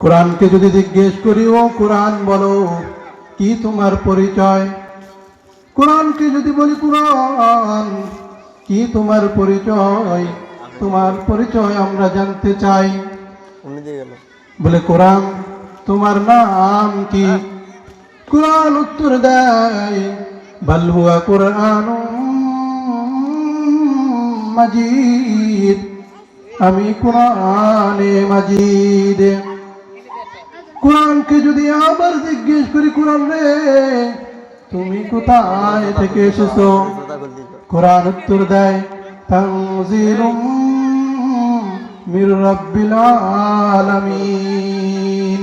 কোরআনকে যদি জিজ্ঞেস করি, ও কোরআন বলো কি তোমার পরিচয়, কোরআনকে যদি বলি কোরআন কি তোমার পরিচয়, তোমার পরিচয় আমরা জানতে চাই। বলে কোরআন তোমার নাম কি? কোরআন উত্তর দেয়, বাল হুয়া কুরআনুম মাজিদ, আমি কোরআনে মাজিদ। কোরআনকে যদি আবার জিজ্ঞেস করি, কোরআন রে তুমি কোথায় থেকে এসেছো, কোরআন উত্তর দেয়, তানজিলুম মির রাব্বিল আলামিন,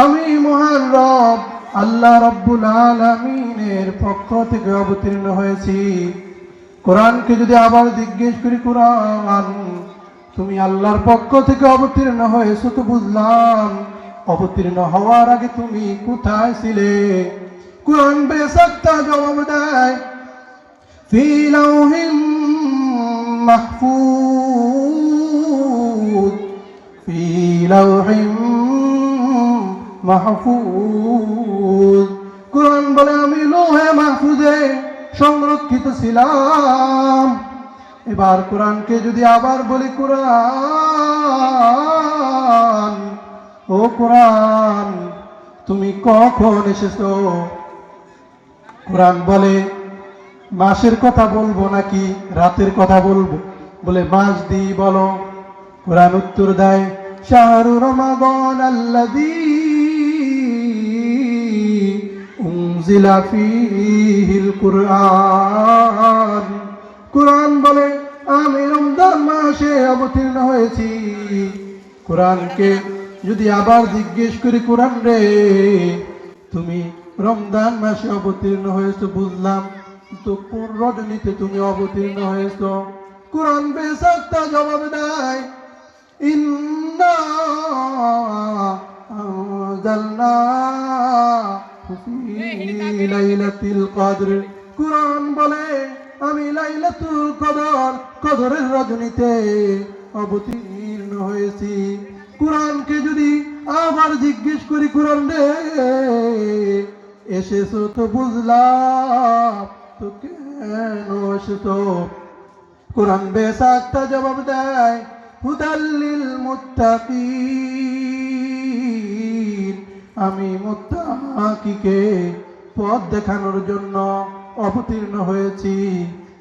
আমি মহান রব আল্লাহ রাব্বুল আলামিনের পক্ষ থেকে অবতীর্ণ হয়েছি। কোরআনকে যদি আবার জিজ্ঞেস করি, কোরআন তুমি আল্লাহর পক্ষ থেকে অবতীর্ণ হয়েছো, তো বুঝলাম অবতীর্ণ হওয়ার আগে তুমি কোথায় ছিলে? কোরআন বেসাক্তা জবাব দেয়, ফি লাউহিম মাহফুজ, ফি লাউহিম মাহফুজ। কোরআন বলে আমি লোহে মাহফুজে সংরক্ষিত ছিলাম। এবার কোরআনকে যদি আবার বলি, কোরআন ও কোরআন তুমি কখন এসেছো? কোরআন বলে মাসের কথা বলবো নাকি রাতের কথা বলবো? বলে মাস দিয়ে বলো। কোরআন উত্তর দেয়, শাহরু রমাদান আল্লাযী উনজিলা ফীহিল কুরআন। কোরআন বলে আমি রমজান মাসে অবতীর্ণ হয়েছি। কোরআনকে যদি আবার জিজ্ঞেস করি, কোরআন রে তুমি রমজান মাসে অবতীর্ণ হয়েছো, বুঝলাম তো কোন রজনীতে তুমি অবতীর্ণ হয়েছো? কোরআন বেসাক্তা জবাব দেয়, ইন্না আনজালনাহু ফী লাইলাতিল কদর। কোরআন বলে আমি লাইলাতুল কদর, কদরের রজনীতে অবতীর্ণ হয়েছি। কোরআনকে যদি আবার জিজ্ঞেস করি, কোরআন রে এসেছো তো বুঝলাম তো কেন এসেছো? কোরআন বেসাক্তা জবাব দেয়, হুদাল্লিল মুত্তাকিন, আমি মুত্তাকিকে পথ দেখানোর জন্য অবতীর্ণ হয়েছি।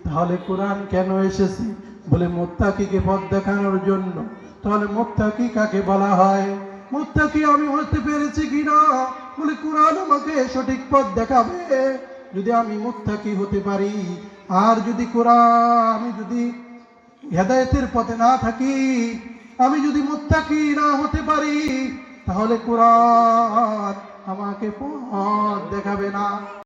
তাহলে কোরআন কেন এসেছে? বলে মুত্তাকিকে পথ দেখানোর জন্য। তাহলে মুত্তাকি কাকে বলা হয়? মুত্তাকি আমি হতে পেরেছি কিনা? বলে কোরআন আমাকে সঠিক পথ দেখাবে যদি আমি মুত্তাকি হতে পারি। আর যদি কোরআন আমি যদি হেদায়েতের পথে না থাকি, আমি যদি মুত্তাকি না হতে পারি, তাহলে কোরআন আমাকে পথ দেখাবে না।